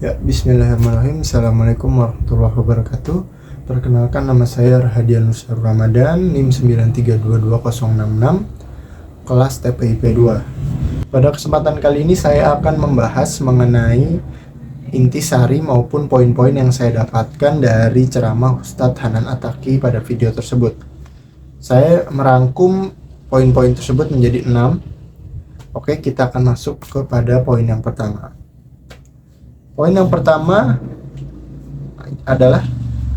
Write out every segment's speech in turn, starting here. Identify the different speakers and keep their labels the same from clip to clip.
Speaker 1: Ya, bismillahirrahmanirrahim. Assalamualaikum warahmatullahi wabarakatuh. Perkenalkan, nama saya Rahadian Nusar Ramadan, NIM 9322066, kelas TPIP 2. Pada kesempatan kali ini saya akan membahas mengenai intisari maupun poin-poin yang saya dapatkan dari ceramah Ustadz Hanan Attaqi pada video tersebut. Saya merangkum poin-poin tersebut menjadi 6. Oke, kita akan masuk kepada poin yang pertama. Poin yang pertama adalah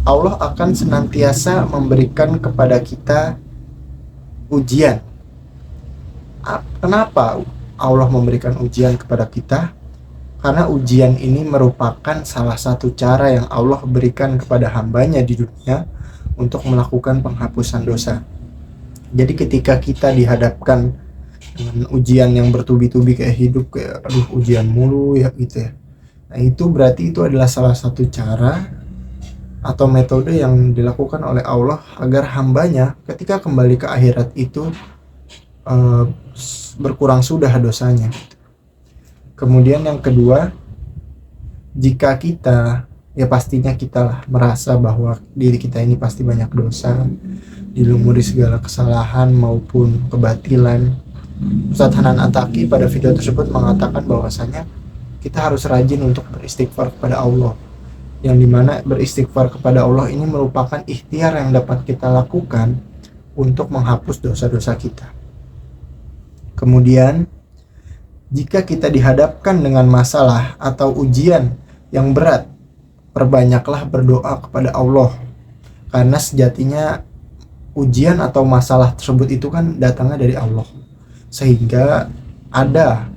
Speaker 1: Allah akan senantiasa memberikan kepada kita ujian. Kenapa Allah memberikan ujian kepada kita? Karena ujian ini merupakan salah satu cara yang Allah berikan kepada hambanya di dunia untuk melakukan penghapusan dosa. Jadi ketika kita dihadapkan dengan ujian yang bertubi-tubi kayak hidup, kayak ujian mulu ya gitu ya. Nah, itu berarti itu adalah salah satu cara atau metode yang dilakukan oleh Allah agar hambanya ketika kembali ke akhirat itu berkurang sudah dosanya. Kemudian yang kedua, jika kita, ya pastinya kita lah merasa bahwa diri kita ini pasti banyak dosa, dilumuri segala kesalahan maupun kebatilan. Ustadz Hanan Attaqi pada video tersebut mengatakan bahwasanya kita harus rajin untuk beristighfar kepada Allah, yang dimana beristighfar kepada Allah ini merupakan ikhtiar yang dapat kita lakukan untuk menghapus dosa-dosa kita. Kemudian jika kita dihadapkan dengan masalah atau ujian yang berat, perbanyaklah berdoa kepada Allah, karena sejatinya ujian atau masalah tersebut itu kan datangnya dari Allah, sehingga ada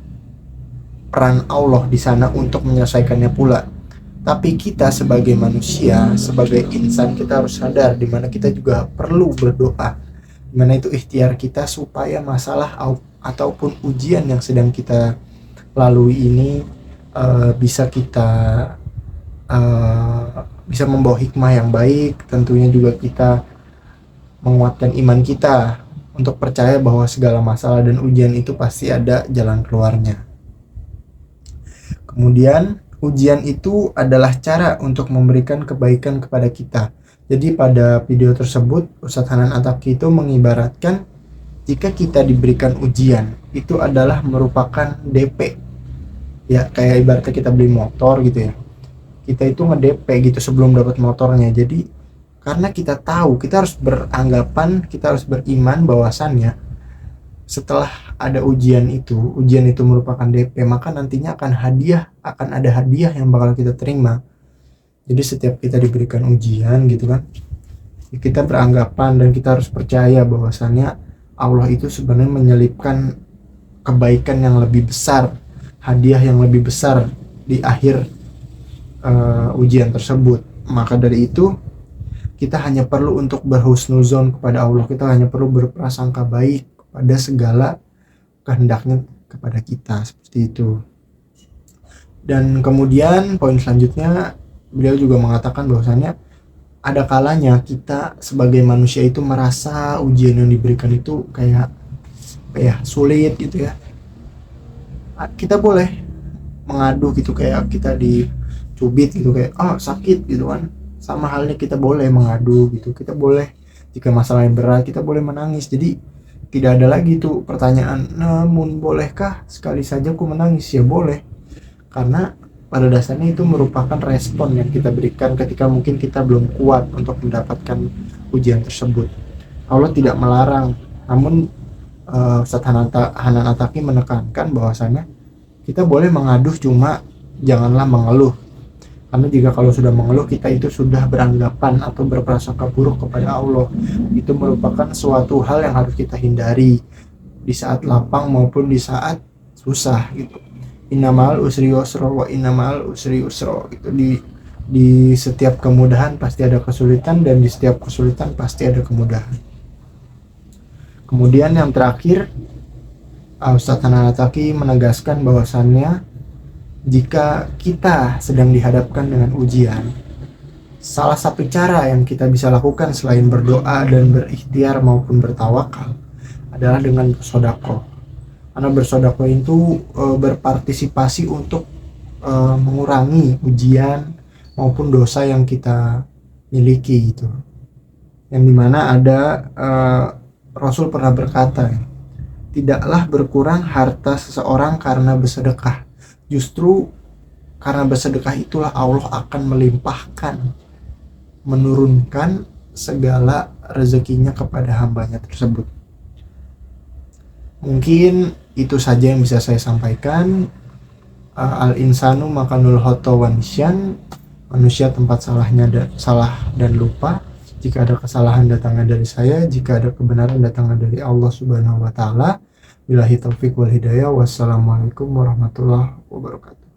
Speaker 1: peran Allah di sana untuk menyelesaikannya pula. Tapi kita sebagai manusia, sebagai insan, kita harus sadar di mana kita juga perlu berdoa. Di mana itu ikhtiar kita supaya masalah ataupun ujian yang sedang kita lalui ini bisa kita bisa membawa hikmah yang baik. Tentunya juga kita menguatkan iman kita untuk percaya bahwa segala masalah dan ujian itu pasti ada jalan keluarnya. Kemudian ujian itu adalah cara untuk memberikan kebaikan kepada kita. Jadi pada video tersebut Ustadz Hanan Attaqi itu mengibaratkan jika kita diberikan ujian itu adalah merupakan DP. Ya kayak ibaratnya kita beli motor gitu ya. Kita itu nge-DP gitu sebelum dapat motornya. Jadi karena kita tahu, kita harus beranggapan, kita harus beriman bahwasannya setelah ada ujian itu merupakan DP, maka nantinya akan ada hadiah yang bakal kita terima. Jadi setiap kita diberikan ujian gitu kan, kita beranggapan dan kita harus percaya bahwasannya Allah itu sebenarnya menyelipkan kebaikan yang lebih besar, hadiah yang lebih besar di akhir ujian tersebut. Maka dari itu kita hanya perlu untuk berhusnuzon kepada Allah, kita hanya perlu berprasangka baik pada segala kehendaknya kepada kita, seperti itu. Dan kemudian poin selanjutnya beliau juga mengatakan bahwasanya ada kalanya kita sebagai manusia itu merasa ujian yang diberikan itu kayak sulit gitu ya. Kita boleh mengadu gitu, kayak kita dicubit gitu kayak sakit gitu kan. Sama halnya kita boleh mengadu gitu, kita boleh jika masalahnya berat kita boleh menangis. Jadi tidak ada lagi tuh pertanyaan, namun bolehkah sekali saja aku menangis? Ya boleh, karena pada dasarnya itu merupakan respon yang kita berikan ketika mungkin kita belum kuat untuk mendapatkan ujian tersebut. Allah tidak melarang, namun Ustadz Hanan Attaqi menekankan bahwasannya kita boleh mengaduh, cuma janganlah mengeluh. Karena jika kalau sudah mengeluh, kita itu sudah beranggapan atau berprasangka buruk kepada Allah. Itu merupakan suatu hal yang harus kita hindari di saat lapang maupun di saat susah gitu. Innamal usri yusra wa innamal usri yusra gitu. Di setiap kemudahan pasti ada kesulitan, dan di setiap kesulitan pasti ada kemudahan. Kemudian yang terakhir, Ustadz Hanan Attaqi menegaskan bahwasannya jika kita sedang dihadapkan dengan ujian, salah satu cara yang kita bisa lakukan selain berdoa dan berikhtiar maupun bertawakal adalah dengan bersedekah. Karena bersedekah itu berpartisipasi untuk mengurangi ujian maupun dosa yang kita miliki gitu. Yang dimana ada Rasul pernah berkata, tidaklah berkurang harta seseorang karena bersedekah, justru karena bersedekah itulah Allah akan melimpahkan, menurunkan segala rezekinya kepada hambanya tersebut. Mungkin itu saja yang bisa saya sampaikan. Al-insanu makanul khoto wa nisyan, manusia tempat salah dan lupa. Jika ada kesalahan datangnya dari saya, jika ada kebenaran datangnya dari Allah Subhanahu wa taala. Billahi taufik wal hidayah. Wassalamualaikum warahmatullahi wabarakatuh.